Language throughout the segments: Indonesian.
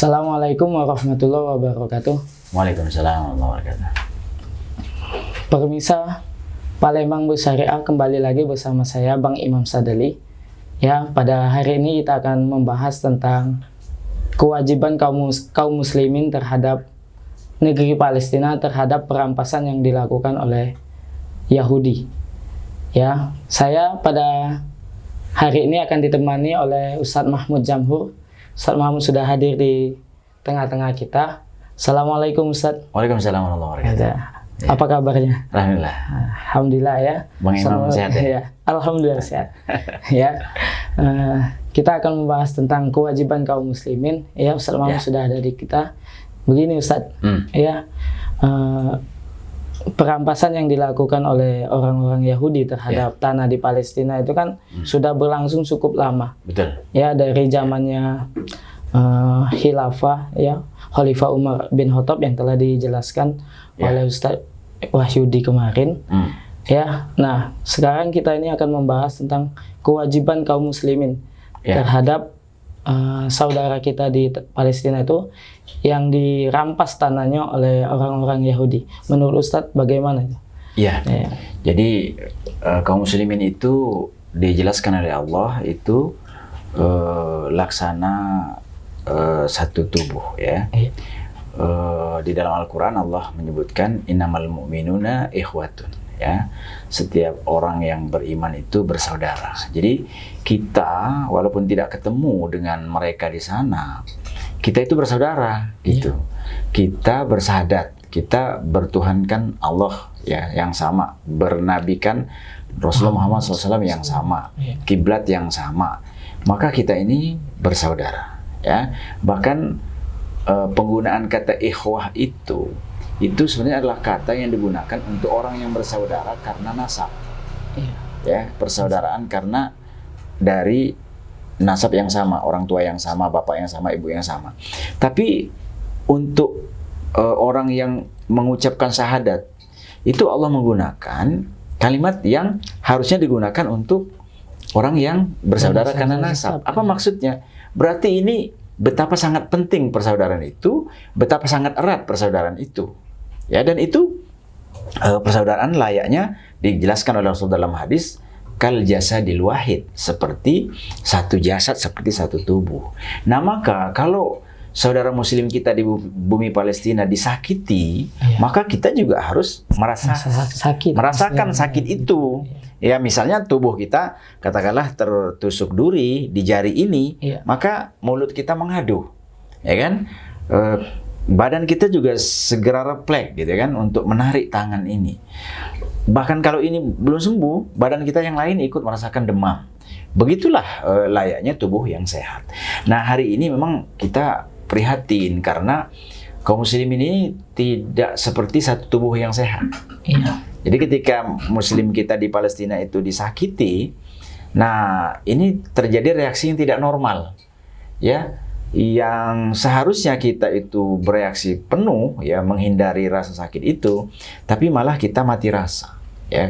Assalamualaikum warahmatullahi wabarakatuh. Waalaikumsalam warahmatullahi wabarakatuh. Pemirsa Palembang Bersyariah, kembali lagi bersama saya Bang Imam Sadali. Ya, pada hari ini kita akan membahas tentang kewajiban kaum muslimin terhadap negeri Palestina, terhadap perampasan yang dilakukan oleh Yahudi. Ya, saya pada hari ini akan ditemani oleh Ustadz Mahmud Jamhur. Ustadz Mahmud sudah hadir di tengah-tengah kita. Assalamualaikum Ustadz. Waalaikumsalam warahmatullahi wabarakatuh. Ya. Apa kabarnya? Alhamdulillah. Alhamdulillah ya. Bang Imam sehat ya? Ya, Alhamdulillah sehat. Ya, kita akan membahas tentang kewajiban kaum muslimin. Ya, Ustadz Mahmud sudah ada di kita. Begini Ustadz, ya, perampasan yang dilakukan oleh orang-orang Yahudi terhadap tanah di Palestina itu kan sudah berlangsung cukup lama. Betul. Ya, dari zamannya Khilafah, ya, Khalifah Umar bin Khattab yang telah dijelaskan oleh Ustadz Wahyudi kemarin. Ya, nah sekarang kita ini akan membahas tentang kewajiban kaum muslimin terhadap saudara kita di Palestina itu yang dirampas tanahnya oleh orang-orang Yahudi. Menurut Ustadz bagaimana? Iya. Jadi kaum muslimin itu dijelaskan oleh Allah itu laksana satu tubuh, ya. Di dalam Al-Quran Allah menyebutkan innamal mu'minuna ikhwatun, ya. Setiap orang yang beriman itu bersaudara. Jadi kita walaupun tidak ketemu dengan mereka di sana, kita itu bersaudara, gitu. Kita bersahadat, kita bertuhankan Allah, ya, yang sama, bernabikan Rasulullah Muhammad SAW yang sama, kiblat yang sama. Maka kita ini bersaudara, ya. Bahkan penggunaan kata ikhwah itu sebenarnya adalah kata yang digunakan untuk orang yang bersaudara karena nasab, ya, persaudaraan karena dari nasab yang sama, orang tua yang sama, bapak yang sama, ibu yang sama. Tapi untuk orang yang mengucapkan syahadat itu Allah menggunakan kalimat yang harusnya digunakan untuk orang yang bersaudara karena nasab. Apa maksudnya? Berarti ini betapa sangat penting persaudaraan itu, betapa sangat erat persaudaraan itu, ya. Dan itu persaudaraan layaknya dijelaskan oleh Rasulullah dalam hadis kal jasadil wahid, seperti satu jasad, seperti satu tubuh. Nah, maka kalau saudara muslim kita di bumi Palestina disakiti, maka kita juga harus merasakan sakit itu. Ya, misalnya tubuh kita katakanlah tertusuk duri di jari ini, maka mulut kita mengadu, ya kan? Badan kita juga segera refleks, gitu kan, untuk menarik tangan ini. Bahkan kalau ini belum sembuh, badan kita yang lain ikut merasakan demam. Begitulah layaknya tubuh yang sehat. Nah, hari ini memang kita prihatin karena kaum muslimin ini tidak seperti satu tubuh yang sehat. Jadi ketika muslim kita di Palestina itu disakiti, nah ini terjadi reaksi yang tidak normal, ya. Yang seharusnya kita itu bereaksi penuh, ya, menghindari rasa sakit itu, tapi malah kita mati rasa, ya.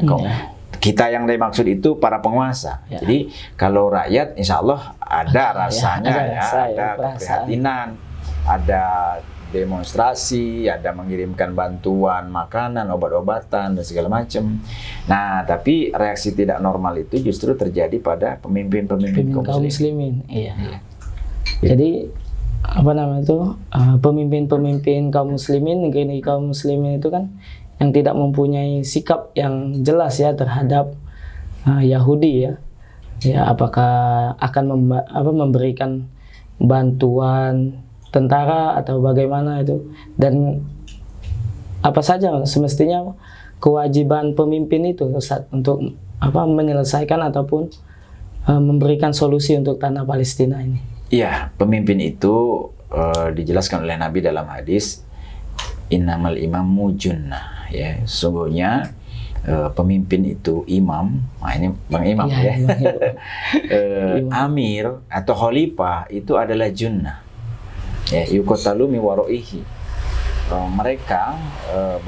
Kita yang dimaksud itu para penguasa. Jadi kalau rakyat insya Allah ada rasanya, ada keprihatinan, ada demonstrasi, ada mengirimkan bantuan makanan, obat-obatan, dan segala macam. Nah, tapi reaksi tidak normal itu justru terjadi pada pemimpin-pemimpin kaum muslimin. Jadi apa namanya itu, pemimpin-pemimpin kaum muslimin, negeri kaum muslimin itu kan yang tidak mempunyai sikap yang jelas, ya, terhadap Yahudi, ya. Ya, apakah akan memberikan bantuan tentara atau bagaimana itu, dan apa saja semestinya kewajiban pemimpin itu, Ustaz, untuk menyelesaikan ataupun memberikan solusi untuk tanah Palestina ini. Iya, pemimpin itu dijelaskan oleh Nabi dalam hadis innamal imamu junnah, ya. Sungguhnya pemimpin itu imam, nah ini Bang Imam, ya. Amir atau khalifah itu adalah junnah, ya, yuqatalu mi waraihi. Mereka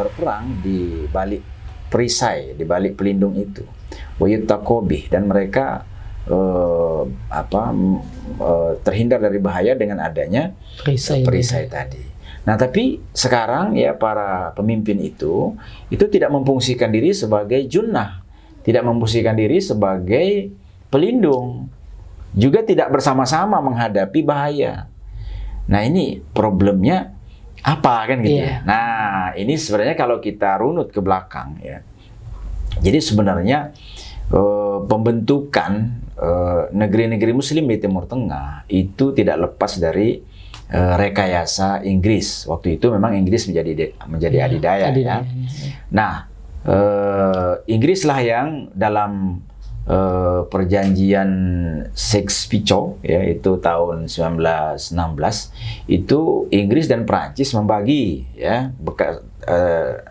berperang di balik perisai, di balik pelindung itu. Wa yuttaqobih, dan mereka terhindar dari bahaya dengan adanya perisai tadi. Nah, tapi sekarang ya para pemimpin itu tidak memfungsikan diri sebagai junnah, tidak memfungsikan diri sebagai pelindung, juga tidak bersama-sama menghadapi bahaya. Nah, ini problemnya apa kan gitu ya. Nah, ini sebenarnya kalau kita runut ke belakang ya. Jadi sebenarnya pembentukan negeri-negeri Muslim di Timur Tengah itu tidak lepas dari rekayasa Inggris. Waktu itu memang Inggris menjadi adidaya ya. Nah, Inggris lah yang dalam perjanjian Sykes-Picot ya, itu tahun 1916 itu Inggris dan Prancis membagi ya bekas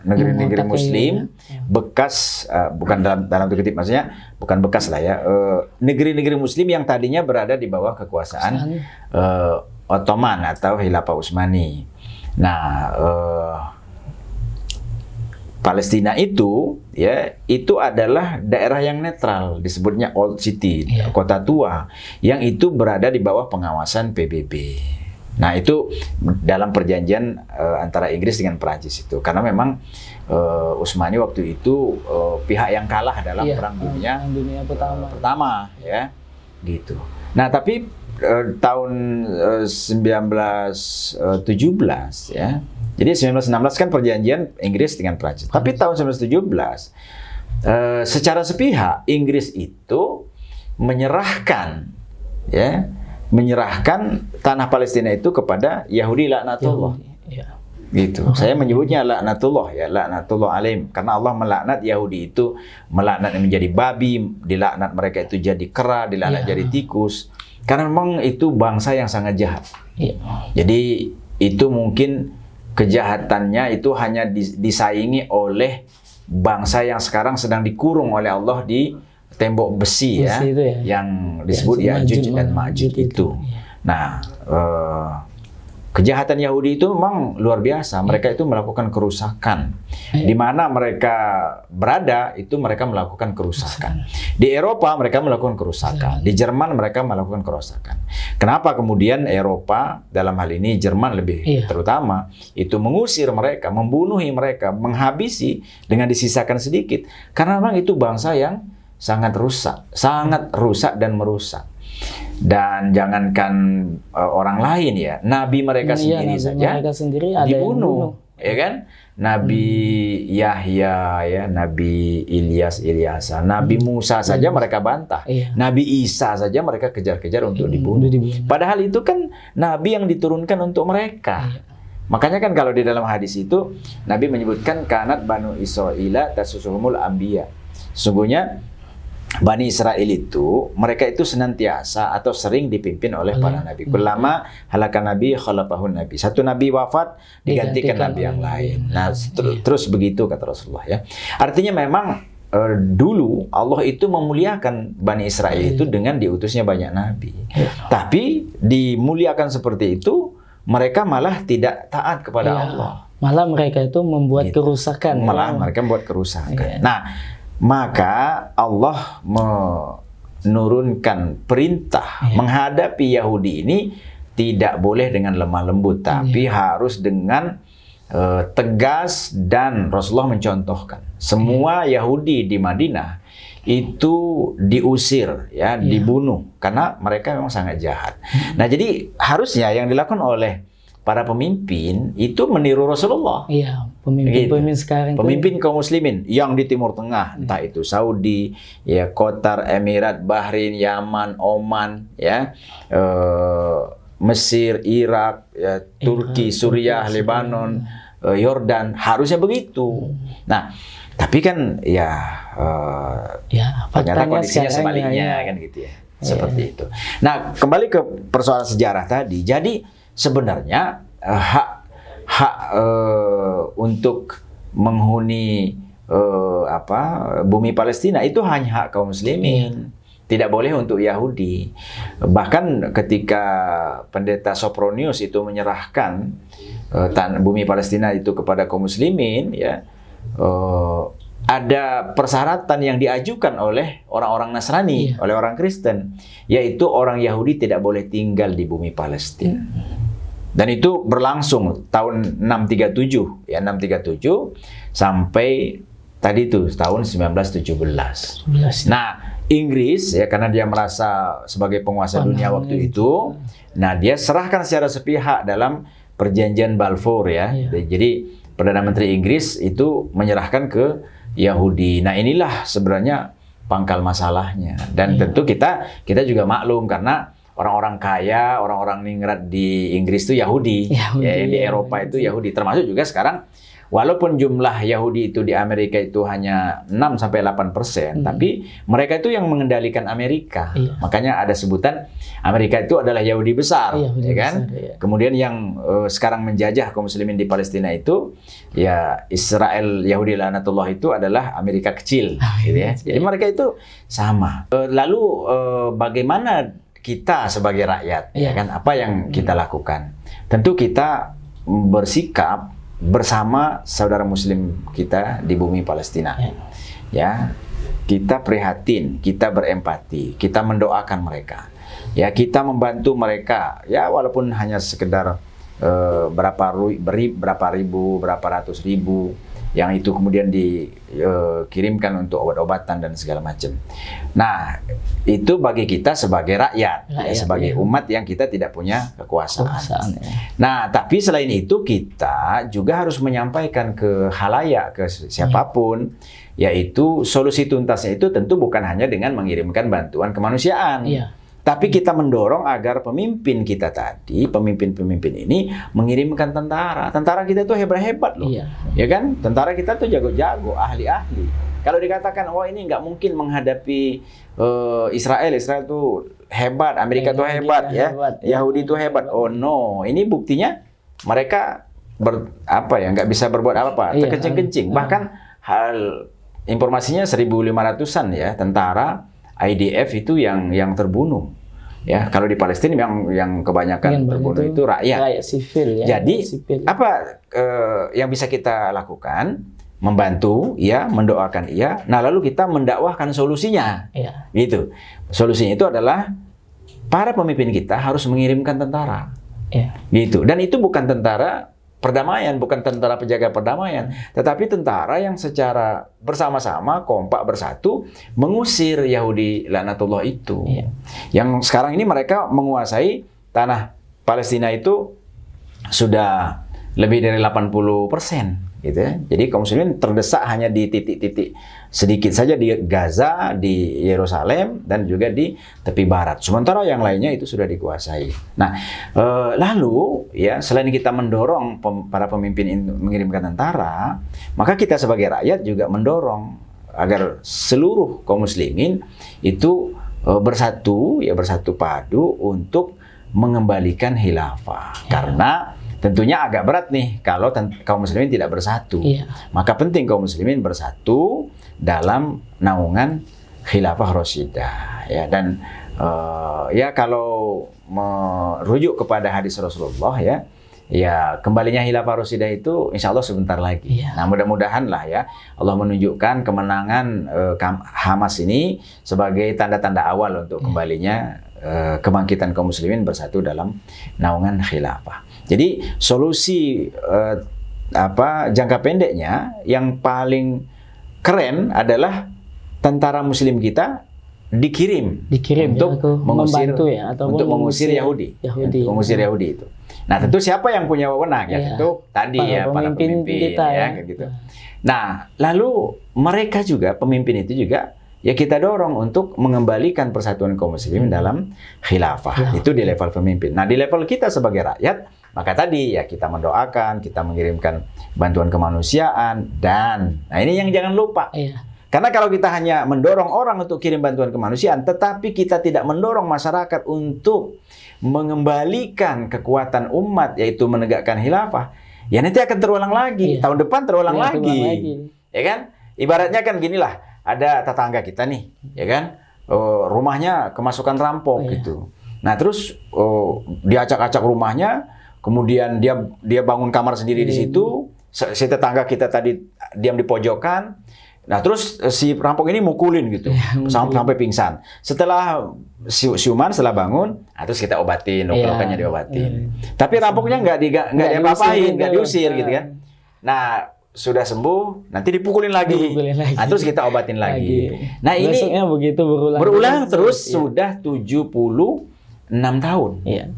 negeri-negeri Muslim bekas bukan dalam kutip, maksudnya bukan bekas lah ya, negeri-negeri Muslim yang tadinya berada di bawah kekuasaan Ottoman atau Khilafah Utsmani. Nah, Palestina itu ya, itu adalah daerah yang netral, disebutnya Old City, kota tua, yang itu berada di bawah pengawasan PBB. Nah, itu dalam perjanjian antara Inggris dengan Prancis itu, karena memang Utsmani waktu itu pihak yang kalah dalam Perang Dunia Pertama ya, gitu. Nah, tapi tahun 1917 ya. Jadi 1916 kan perjanjian Inggris dengan Prancis. Tapi tahun 1917 secara sepihak Inggris itu menyerahkan tanah Palestina itu kepada Yahudi laknatullah. Gitu. Saya menyebutnya laknatullah ya, laknatullah alaihim, karena Allah melaknat Yahudi itu, melaknat menjadi babi, dilaknat mereka itu jadi kera, dilaknat jadi tikus. Karena memang itu bangsa yang sangat jahat. Jadi itu mungkin kejahatannya itu hanya disaingi oleh bangsa yang sekarang sedang dikurung oleh Allah di tembok besi ya, yang disebut Ya'juj dan Ma'juj itu. Nah, kejahatan Yahudi itu memang luar biasa. Mereka itu melakukan kerusakan. Di mana mereka berada, itu mereka melakukan kerusakan. Di Eropa mereka melakukan kerusakan. Di Jerman mereka melakukan kerusakan. Kenapa kemudian Eropa, dalam hal ini Jerman lebih terutama, itu mengusir mereka, membunuhi mereka, menghabisi dengan disisakan sedikit. Karena memang itu bangsa yang sangat rusak dan merusak. Dan jangankan orang lain ya, nabi mereka sendiri saja dibunuh, ya kan? Nabi Yahya ya, Nabi Ilyasa, Nabi Musa saja mereka bantah, Nabi Isa saja mereka kejar-kejar untuk dibunuh. Padahal itu kan nabi yang diturunkan untuk mereka. Makanya kan kalau di dalam hadis itu Nabi menyebutkan kanat banu Israila tasusuhumul anbiya. Sesungguhnya Bani Israel itu, mereka itu senantiasa atau sering dipimpin oleh para nabi. Kullama halakan nabi khalafahun nabi. Satu nabi wafat, digantikan nabi yang lain. Nah, terus begitu kata Rasulullah ya. Artinya memang dulu Allah itu memuliakan Bani Israel itu dengan diutusnya banyak nabi. Tapi dimuliakan seperti itu, mereka malah tidak taat kepada Allah. Malah mereka itu membuat kerusakan. Malah mereka membuat kerusakan. Nah, maka Allah menurunkan perintah menghadapi Yahudi ini tidak boleh dengan lemah lembut, tapi harus dengan tegas, dan Rasulullah mencontohkan semua Yahudi di Madinah itu diusir ya, dibunuh karena mereka memang sangat jahat. Nah, jadi harusnya yang dilakukan oleh para pemimpin itu meniru Rasulullah. Iya, pemimpin sekarang. Pemimpin kaum muslimin yang di Timur Tengah, entah itu Saudi, ya Qatar, Emirat, Bahrain, Yaman, Oman, ya Mesir, Irak, ya, Turki, Suriah, Lebanon, Yordan, harusnya begitu. Nah, tapi kan ternyata kondisinya sebaliknya kan gitu ya, seperti itu. Nah, kembali ke persoalan sejarah tadi. Jadi sebenarnya hak untuk menghuni bumi Palestina itu hanya hak kaum muslimin, tidak boleh untuk Yahudi. Bahkan ketika pendeta Sopronius itu menyerahkan bumi Palestina itu kepada kaum muslimin, ya ada persyaratan yang diajukan oleh orang-orang Nasrani, oleh orang Kristen, yaitu orang Yahudi tidak boleh tinggal di bumi Palestina. Dan itu berlangsung tahun 637, ya 637 sampai tadi itu tahun 1917. Nah, Inggris ya karena dia merasa sebagai penguasa dunia waktu itu, nah dia serahkan secara sepihak dalam perjanjian Balfour ya. Jadi Perdana Menteri Inggris itu menyerahkan ke Yahudi. Nah, inilah sebenarnya pangkal masalahnya. Dan tentu kita juga maklum karena orang-orang kaya, orang-orang ningrat di Inggris itu Yahudi. Ya, di Eropa itu Yahudi. Termasuk juga sekarang walaupun jumlah Yahudi itu di Amerika itu hanya 6-8%, tapi mereka itu yang mengendalikan Amerika. Makanya ada sebutan Amerika itu adalah Yahudi besar, ya kan? Kemudian yang sekarang menjajah kaum muslimin di Palestina itu ya Israel Yahudi laknatullah itu adalah Amerika kecil, gitu ya. Jadi mereka itu sama. Lalu bagaimana kita sebagai rakyat, ya kan? Apa yang kita lakukan? Tentu kita bersikap bersama saudara muslim kita di bumi Palestina. Ya, kita prihatin, kita berempati, kita mendoakan mereka. Ya, kita membantu mereka. Ya, walaupun hanya sekedar berapa ribu, berapa ratus ribu yang itu kemudian dikirimkan untuk obat-obatan dan segala macam. Nah, itu bagi kita sebagai rakyat ya, sebagai umat yang kita tidak punya kekuasaan. Nah, tapi selain itu kita juga harus menyampaikan ke khalayak, ke siapapun, yaitu solusi tuntasnya itu tentu bukan hanya dengan mengirimkan bantuan kemanusiaan. Tapi kita mendorong agar pemimpin kita tadi, pemimpin-pemimpin ini mengirimkan tentara. Tentara kita tuh hebat-hebat loh. Ya kan? Tentara kita tuh jago-jago, ahli-ahli. Kalau dikatakan, oh ini nggak mungkin menghadapi Israel tuh hebat, Amerika tuh hebat, ya. Yahudi tuh hebat. Oh no, ini buktinya mereka nggak bisa berbuat apa-apa, terkencing-kencing. Bahkan hal informasinya 1.500-an ya tentara IDF itu yang terbunuh. Ya, kalau di Palestina yang kebanyakan terbunuh itu rakyat sipil ya. Jadi apa yang bisa kita lakukan? Membantu, ya, mendoakan, iya. Nah, lalu kita mendakwahkan solusinya. Gitu. Solusinya itu adalah para pemimpin kita harus mengirimkan tentara. Gitu. Dan itu bukan tentara perdamaian, bukan tentara penjaga perdamaian, tetapi tentara yang secara bersama-sama, kompak, bersatu, mengusir Yahudi laknatullah itu. Yang sekarang ini mereka menguasai tanah Palestina itu sudah lebih dari 80%. Gitu ya. Jadi kaum muslimin terdesak hanya di titik-titik sedikit saja di Gaza, di Yerusalem, dan juga di tepi barat. Sementara yang lainnya itu sudah dikuasai. Nah, lalu ya selain kita mendorong para pemimpin ini mengirimkan tentara, maka kita sebagai rakyat juga mendorong agar seluruh kaum muslimin itu bersatu padu untuk mengembalikan khilafah. Karena tentunya agak berat nih kalau kaum muslimin tidak bersatu. Maka penting kaum muslimin bersatu dalam naungan khilafah Rasyidah. Ya, dan ya kalau merujuk kepada hadis Rasulullah ya kembalinya khilafah Rasyidah itu insya Allah sebentar lagi. Nah, mudah-mudahan lah ya Allah menunjukkan kemenangan Hamas ini sebagai tanda-tanda awal untuk kembalinya kebangkitan kaum muslimin bersatu dalam naungan khilafah. Jadi solusi jangka pendeknya yang paling keren adalah tentara muslim kita dikirim untuk mengusir Yahudi. Mengusir Yahudi itu. Nah, tentu siapa yang punya wewenang ya tentu tadi para pemimpin kita ya gitu. Nah, lalu mereka juga pemimpin itu juga ya kita dorong untuk mengembalikan persatuan kaum muslimin dalam khilafah. Itu di level pemimpin. Nah, di level kita sebagai rakyat, maka tadi ya kita mendoakan, kita mengirimkan bantuan kemanusiaan, dan nah ini yang jangan lupa. Karena kalau kita hanya mendorong orang untuk kirim bantuan kemanusiaan, tetapi kita tidak mendorong masyarakat untuk mengembalikan kekuatan umat, yaitu menegakkan khilafah, ya nanti akan terulang lagi. Tahun depan terulang lagi. Ya kan? Ibaratnya kan ginilah, ada tetangga kita nih, ya kan? Rumahnya kemasukan rampok gitu. Nah, terus diacak-acak rumahnya, kemudian dia bangun kamar sendiri di situ. Si tetangga kita tadi diam di pojokan. Nah terus si perampok ini mukulin gitu, sampai pingsan. Setelah siuman, setelah bangun, nah, terus kita obatin, luka-lukanya diobatin. Tapi rampoknya nggak diapa-apain, nggak diusir gitu kan. Nah sudah sembuh, nanti dipukulin lagi. Nah, terus kita obatin lagi. Nah ini besoknya begitu berulang terus sudah 76 tahun.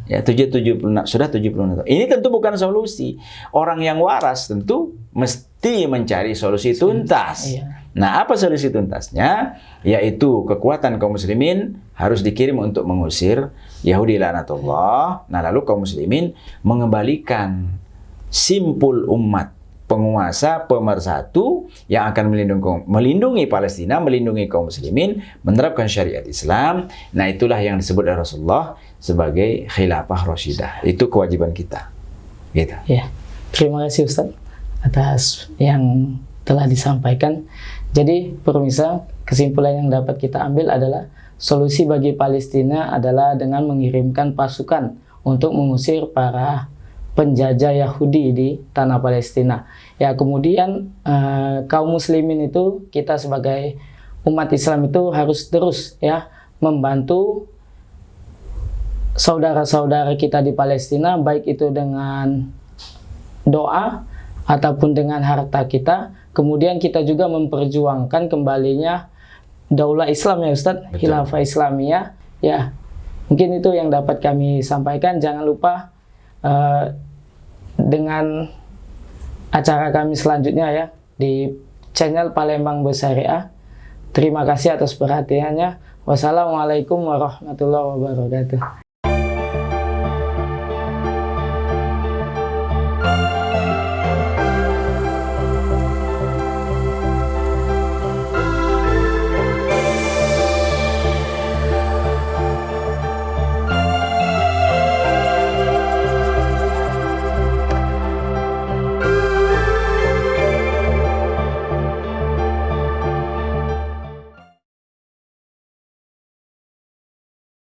Ya, 76 sudah 76 tahun. Ini tentu bukan solusi. Orang yang waras tentu mesti mencari solusi tuntas. Nah, apa solusi tuntasnya? Yaitu kekuatan kaum muslimin harus dikirim untuk mengusir Yahudi laknatullah. Nah, lalu kaum muslimin mengembalikan simpul umat, penguasa pemersatu yang akan melindungi Palestina, melindungi kaum muslimin, menerapkan syariat Islam. Nah, itulah yang disebut oleh Rasulullah sebagai khilafah rasyidah. Itu kewajiban kita. Gitu. Ya. Terima kasih Ustaz atas yang telah disampaikan. Jadi, pemirsa, kesimpulan yang dapat kita ambil adalah solusi bagi Palestina adalah dengan mengirimkan pasukan untuk mengusir para penjajah Yahudi di tanah Palestina. Ya, kemudian kaum muslimin itu, kita sebagai umat Islam itu harus terus ya membantu saudara-saudara kita di Palestina, baik itu dengan doa ataupun dengan harta kita. Kemudian kita juga memperjuangkan kembalinya daulah Islam ya Ustadz, khilafah Islamiyah. Ya, mungkin itu yang dapat kami sampaikan. Jangan lupa dengan acara kami selanjutnya ya di channel Palembang Bersyariah. Terima kasih atas perhatiannya. Wassalamualaikum warahmatullahi wabarakatuh.